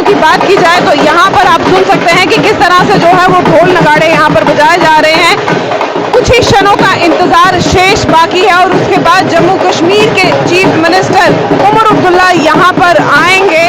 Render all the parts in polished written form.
की बात की जाए तो यहाँ पर आप सुन सकते हैं कि किस तरह से जो है वो ढोल नगाड़े यहाँ पर बजाए जा रहे हैं। कुछ ही क्षणों का इंतजार शेष बाकी है और उसके बाद जम्मू कश्मीर के चीफ मिनिस्टर उमर अब्दुल्ला यहाँ पर आएंगे।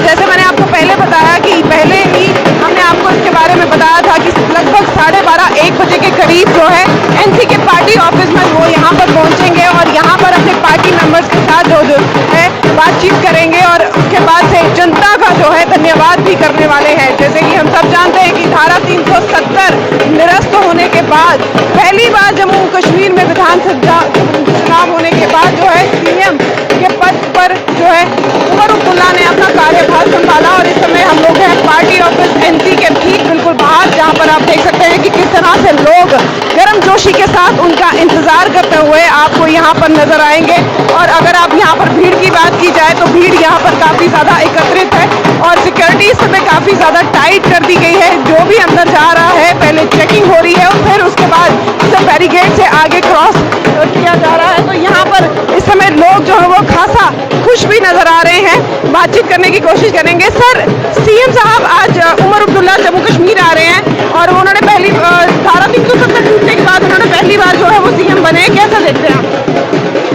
जैसे मैंने आपको पहले बताया कि पहले ही हमने आपको इसके बारे में बताया था कि लगभग 12:30-1 बजे के करीब जो है एनसी के पार्टी ऑफिस में वो यहाँ पर पहुँचेंगे और यहाँ पर अपने पार्टी मेंबर्स के साथ जो है बातचीत करेंगे और उसके बाद से जनता का जो है धन्यवाद भी करने वाले हैं। जैसे कि हम सब जानते हैं कि धारा 370 निरस्त होने के बाद पहली बार जम्मू कश्मीर में विधानसभा चुनाव होने के बाद जो है सीएम के पद पर जो है उमर अब्दुल्ला ने अपना कार्यभार संभाला और इस समय हम लोग हैं पार्टी ऑफिस एनसी के ठीक बिल्कुल बाहर, जहां पर आप देख सकते हैं कि किस तरह से लोग गर्मजोशी के साथ उनका इंतजार करते हुए आपको यहाँ पर नजर आएंगे। और अगर आप यहाँ पर भीड़ की बात की जाए तो भीड़ यहाँ पर काफी ज्यादा एकत्रित है और सिक्योरिटी इस समय काफी ज्यादा टाइट कर दी गई है। जो भी अंदर जा रहा है पहले चेकिंग हो रही है और फिर उसके बाद उसे बैरिकेड से आगे क्रॉस किया जा रहा है। तो यहाँ पर इस समय लोग जो है वो खासा खुश भी नजर आ रहे हैं। बातचीत करने की कोशिश करेंगे। सर, सीएम साहब आज उमर अब्दुल्ला जम्मू कश्मीर आ रहे हैं और उन्होंने पहली धारा 370 टूटने के बाद उन्होंने पहली बार जो है वो सीएम बने, कैसा देखते हैं आप?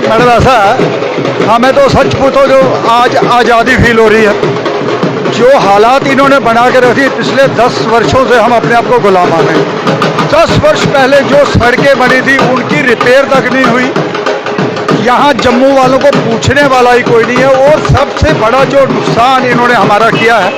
मैडम ऐसा हमें तो सच पूछो जो आज आज़ादी फील हो रही है। जो हालात इन्होंने बना के रखी पिछले 10 वर्षों से हम अपने आप को गुलाम आ गए। 10 वर्ष पहले जो सड़कें बनी थी उनकी रिपेयर तक नहीं हुई। यहाँ जम्मू वालों को पूछने वाला ही कोई नहीं है। और सबसे बड़ा जो नुकसान इन्होंने हमारा किया है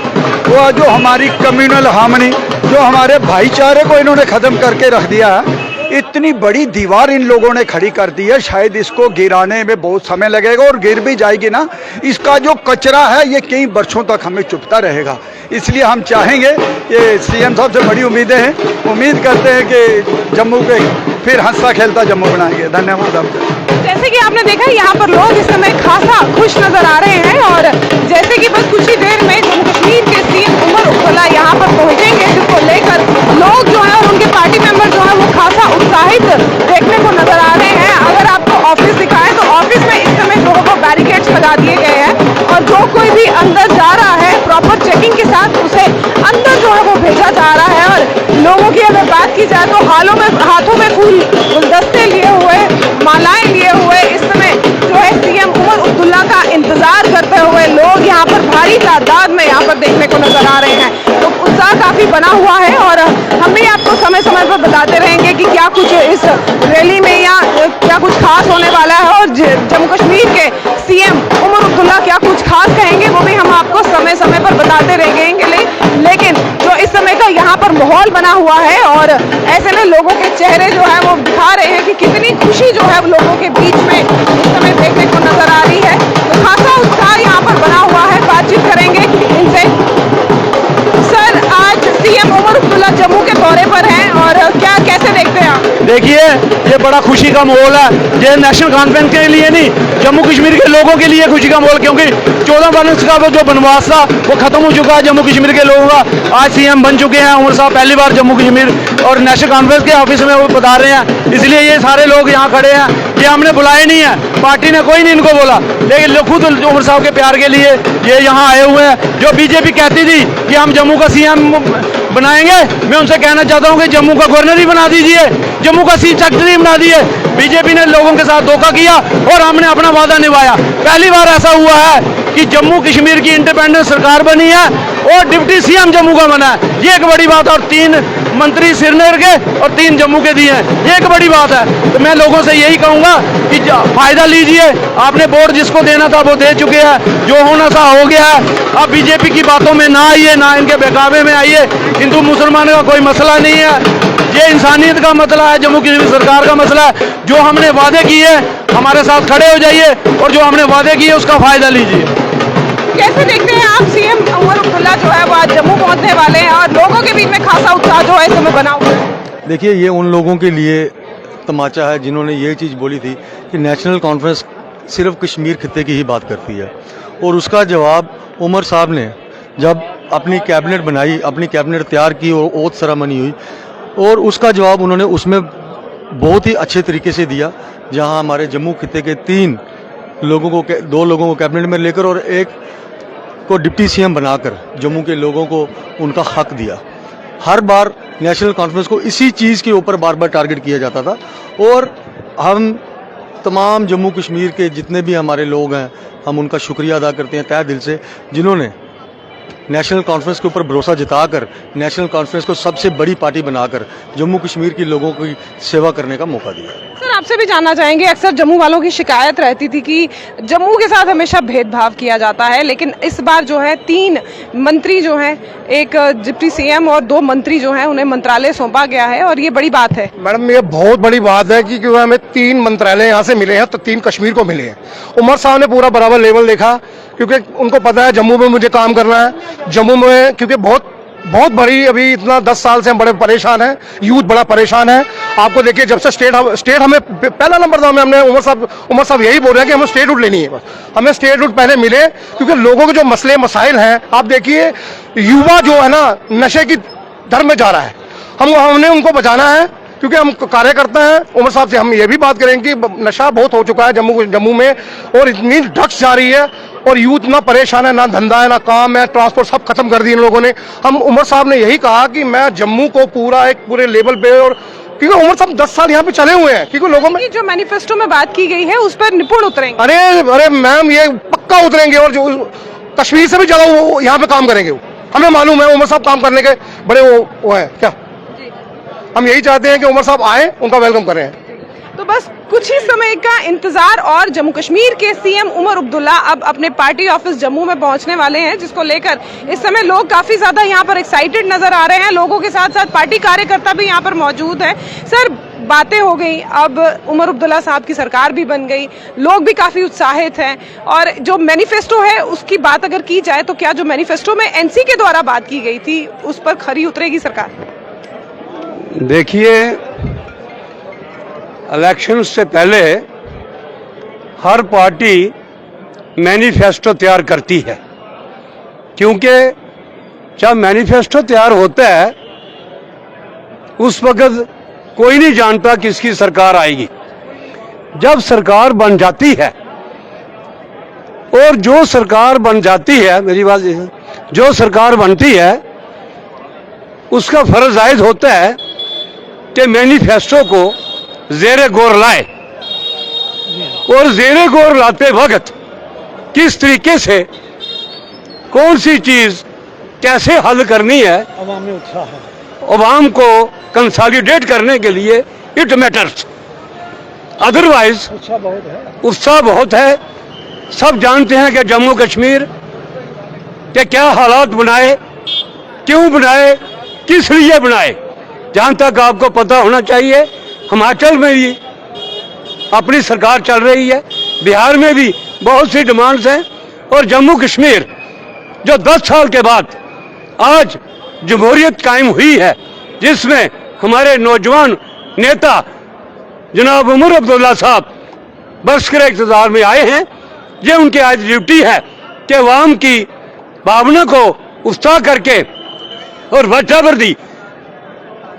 वो जो हमारी कम्युनल हार्मनी, जो हमारे भाईचारे को इन्होंने ख़त्म करके रख दिया है। इतनी बड़ी दीवार इन लोगों ने खड़ी कर दी है, शायद इसको गिराने में बहुत समय लगेगा और गिर भी जाएगी ना, इसका जो कचरा है ये कई वर्षों तक हमें चुभता रहेगा। इसलिए हम चाहेंगे कि सीएम साहब से बड़ी उम्मीदें हैं, उम्मीद करते हैं कि जम्मू के फिर हंसता खेलता जम्मू बनाएंगे। धन्यवाद आपका। जैसे कि आपने देखा यहाँ पर लोग इस समय खासा खुश नजर आ रहे हैं और जैसे कि बस कुछ ही देर में जम्मू कश्मीर के सीएम उमर अब्दुल्ला यहाँ पर पहुँचेंगे, जिसको लेकर लोग जो है और उनके पार्टी मेंबर जो है वो खासा उत्साहित देखने को नजर आ रहे हैं। अगर आपको ऑफिस दिखाएं तो ऑफिस में इस समय लोगों को बैरिकेड्स लगा दिए गए हैं और जो कोई भी अंदर जा रहा है प्रॉपर चेकिंग के साथ उसे अंदर जो है वो भेजा जा रहा है। और लोगों की अगर बात की जाए तो हाथों में फूल गुलदस्ते लिए हुए, मालाएं लिए हुए इस समय जो है सीएम उमर अब्दुल्ला का इंतजार करते हुए लोग यहाँ पर भारी तादाद में यहाँ पर देखने को नजर आ रहे हैं। तो उत्साह काफी बना हुआ है और हम भी आपको समय समय पर बताते रहेंगे कि क्या कुछ इस रैली में या क्या कुछ खास होने वाला है और जम्मू कश्मीर के सीएम उमर अब्दुल्ला क्या कुछ खास कहेंगे वो भी हम आपको समय समय पर बताते रहेंगे। लेकिन जो इस समय का यहाँ पर माहौल बना हुआ है और ऐसे में लोगों के चेहरे जो है वो दिखा रहे हैं कि कितनी खुशी जो है लोगों के बीच में इस समय देखने को नजर आ रही है। तो खासा उत्साह यहाँ पर बना हुआ है। बातचीत करेंगे इनसे। सर, आज सीएम उमर अब्दुल्ला जम्मू के दौरे पर हैं और क्या कैसे देखते हैं आप? देखिए, ये बड़ा खुशी का माहौल है। ये नेशनल कॉन्फ्रेंस के लिए नहीं, जम्मू कश्मीर के लोगों के लिए खुशी का माहौल, क्योंकि 14 वर्ष का वो जो बनवास था वो खत्म हो चुका है जम्मू कश्मीर के लोगों का। आज सीएम बन चुके हैं उमर साहब, पहली बार जम्मू कश्मीर और नेशनल कॉन्फ्रेंस के ऑफिस में वो बता रहे हैं। इसलिए ये सारे लोग यहाँ खड़े हैं। ये हमने बुलाए नहीं है, पार्टी ने कोई नहीं इनको बोला, लेकिन खुद उमर साहब के प्यार के लिए ये यहाँ आए हुए हैं। जो बीजेपी कहती थी कि हम जम्मू का सीएम बनाएंगे, मैं उनसे कहना चाहता हूँ कि जम्मू का गवर्नर ही बना दीजिए, जम्मू का चीफ सेक्रेटरी बना दिए। बीजेपी ने लोगों के साथ धोखा किया और हमने अपना वादा निभाया। पहली बार ऐसा हुआ है कि जम्मू कश्मीर की इंडिपेंडेंट सरकार बनी है और डिप्टी सीएम जम्मू का बना है। ये एक बड़ी बात है। और 3 मंत्री श्रीनगर के और 3 जम्मू के दिए हैं, ये एक बड़ी बात है। तो मैं लोगों से यही कहूँगा कि फायदा लीजिए। आपने वोट जिसको देना था वो दे चुके हैं, जो होना था हो गया है। अब बीजेपी की बातों में ना आइए, ना इनके बहकावे में आइए। हिंदू मुसलमान का कोई मसला नहीं है, ये इंसानियत का मसला है, जम्मू कश्मीर सरकार का मसला है। जो हमने वादे किए हमारे साथ खड़े हो जाइए और जो हमने वादे किए उसका फायदा लीजिए। कैसे देखते हैं आप सीएम उमर अब्दुल्ला जो है वो आज जम्मू पहुंचने वाले हैं और लोगों के बीच में खासा उत्साह जो है इस समय बना हुआ है? देखिए, ये उन लोगों के लिए तमाचा है जिन्होंने ये चीज़ बोली थी कि नेशनल कॉन्फ्रेंस सिर्फ कश्मीर खित्ते की ही बात करती है। और उसका जवाब उमर साहब ने जब अपनी कैबिनेट बनाई, अपनी कैबिनेट तैयार की और ओथ सेरेमनी हुई, और उसका जवाब उन्होंने उसमें बहुत ही अच्छे तरीके से दिया। जहां हमारे जम्मू खित्ते के 2 लोगों को कैबिनेट में लेकर और एक को डिप्टी सीएम बनाकर जम्मू के लोगों को उनका हक दिया। हर बार नेशनल कॉन्फ्रेंस को इसी चीज़ के ऊपर बार बार टारगेट किया जाता था और हम तमाम जम्मू कश्मीर के जितने भी हमारे लोग हैं हम उनका शुक्रिया अदा करते हैं तहे दिल से, जिन्होंने नेशनल कॉन्फ्रेंस के ऊपर भरोसा जताकर नेशनल कॉन्फ्रेंस को सबसे बड़ी पार्टी बनाकर जम्मू कश्मीर के लोगों की सेवा करने का मौका दिया। सर आपसे भी जानना चाहेंगे, अक्सर जम्मू वालों की शिकायत रहती थी कि जम्मू के साथ हमेशा भेदभाव किया जाता है, लेकिन इस बार जो है 3 मंत्री जो हैं, एक डिप्टी सीएम और 2 मंत्री जो हैं उन्हें मंत्रालय सौंपा गया है और ये बड़ी बात है। मैडम ये बहुत बड़ी बात है कि क्योंकि हमें 3 मंत्रालय यहाँ से मिले हैं तो 3 कश्मीर को मिले हैं। उमर साहब ने पूरा बराबर लेवल देखा क्योंकि उनको पता है जम्मू में मुझे काम करना है। जम्मू में क्योंकि बहुत बड़ी अभी इतना 10 साल से हम बड़े परेशान हैं, यूथ बड़ा परेशान है। आपको देखिए जब से स्टेट हमें पहला नंबर था, हमने उमर साहब यही बोल रहे हैं कि हमें स्टेट रूट लेनी है। बस हमें स्टेट रूट पहले मिले क्योंकि लोगों के जो मसले मसाइल हैं, आप देखिए युवा जो है ना नशे की दर में जा रहा है, हमने उनको बचाना है क्योंकि हम कार्यकर्ता हैं। उमर साहब से हम ये भी बात करेंगे कि नशा बहुत हो चुका है जम्मू में और इतनी ड्रग्स जा रही है और यूथ ना परेशान है, ना धंधा है, ना काम है, ट्रांसपोर्ट सब खत्म कर दी इन लोगों ने। हम उमर साहब ने यही कहा कि मैं जम्मू को पूरे लेवल पे, और क्योंकि उमर साहब 10 साल यहाँ पे चले हुए हैं, क्योंकि लोगों में जो मैनिफेस्टो में बात की गई है उस पर निपुण उतरेंगे। अरे मैम ये पक्का उतरेंगे और जो कश्मीर से भी ज्यादा वो यहाँ पे काम करेंगे। हमें मालूम है उमर साहब काम करने के बड़े वो है क्या। हम यही चाहते हैं कि उमर साहब आए, उनका वेलकम करें। तो बस कुछ ही समय का इंतजार और जम्मू कश्मीर के सीएम उमर अब्दुल्ला अब अपने पार्टी ऑफिस जम्मू में पहुंचने वाले हैं, जिसको लेकर इस समय लोग काफी ज्यादा यहाँ पर एक्साइटेड नजर आ रहे हैं। लोगों के साथ साथ पार्टी कार्यकर्ता भी यहाँ पर मौजूद है। सर बातें हो गई, अब उमर अब्दुल्ला साहब की सरकार भी बन गई, लोग भी काफी उत्साहित हैं और जो मैनिफेस्टो है उसकी बात अगर की जाए तो क्या जो मैनिफेस्टो में एनसी के द्वारा बात की गई थी उस पर खरी उतरेगी सरकार? देखिए, इलेक्शन से पहले हर पार्टी मैनिफेस्टो तैयार करती है, क्योंकि जब मैनिफेस्टो तैयार होता है उस वक्त कोई नहीं जानता किसकी सरकार आएगी। जब सरकार बन जाती है और जो सरकार बन जाती है, मेरी बात जो सरकार बनती है उसका फर्ज जायज होता है कि मैनिफेस्टो को ज़ेरे गौर लाए और ज़ेरे गौर लाते वक्त किस तरीके से कौन सी चीज कैसे हल करनी है, अवाम को कंसोलिडेट करने के लिए इट मैटर्स। अदरवाइज उत्साह बहुत है। सब जानते हैं कि जम्मू कश्मीर के क्या हालात बनाए, क्यों बनाए, किस लिए बनाए। जहां तक आपको पता होना चाहिए, हिमाचल में भी अपनी सरकार चल रही है, बिहार में भी बहुत सी डिमांड्स हैं और जम्मू कश्मीर जो 10 साल के बाद आज जमहूरियत कायम हुई है, जिसमें हमारे नौजवान नेता जनाब उमर अब्दुल्ला साहब बरसकर इक़्तिदार में आए हैं, ये उनकी आज ड्यूटी है कि अवाम की भावना को उत्साह करके और what ever the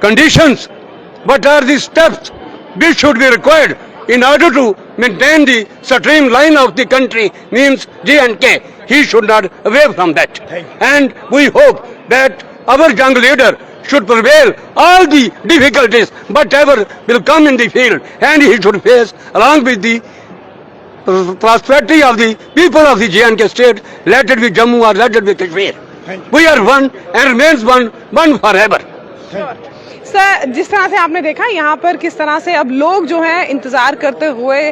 conditions, what are the steps which should be required in order to maintain the streamline of the country means J&K. He should not away from that. And we hope that our young leader should prevail all the difficulties whatever will come in the field, and he should face along with the prosperity of the people of the J&K state, let it be Jammu or let it be Kashmir. We are one and remains one forever. Sir जिस तरह से आपने देखा यहाँ पर किस तरह से अब लोग जो हैं इंतजार करते हुए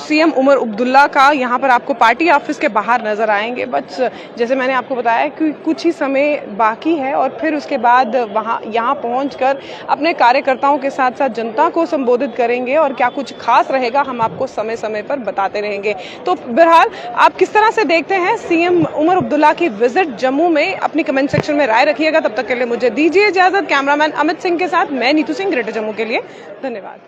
सीएम उमर अब्दुल्ला का यहाँ पर आपको पार्टी ऑफिस के बाहर नजर आएंगे। बस जैसे मैंने आपको बताया कि कुछ ही समय बाकी है और फिर उसके बाद यहाँ पहुँचकर अपने कार्यकर्ताओं के साथ साथ जनता को संबोधित करेंगे और क्या कुछ खास रहेगा हम आपको समय समय पर बताते रहेंगे। तो बहरहाल आप किस तरह से देखते हैं सीएम उमर अब्दुल्ला की विजिट जम्मू में, अपनी कमेंट सेक्शन में राय रखिएगा। तब तक के लिए मुझे दीजिए इजाजत। कैमरामैन अमित सिंह के साथ मैं नीतू सिंह, ग्रेटर जम्मू के लिए धन्यवाद।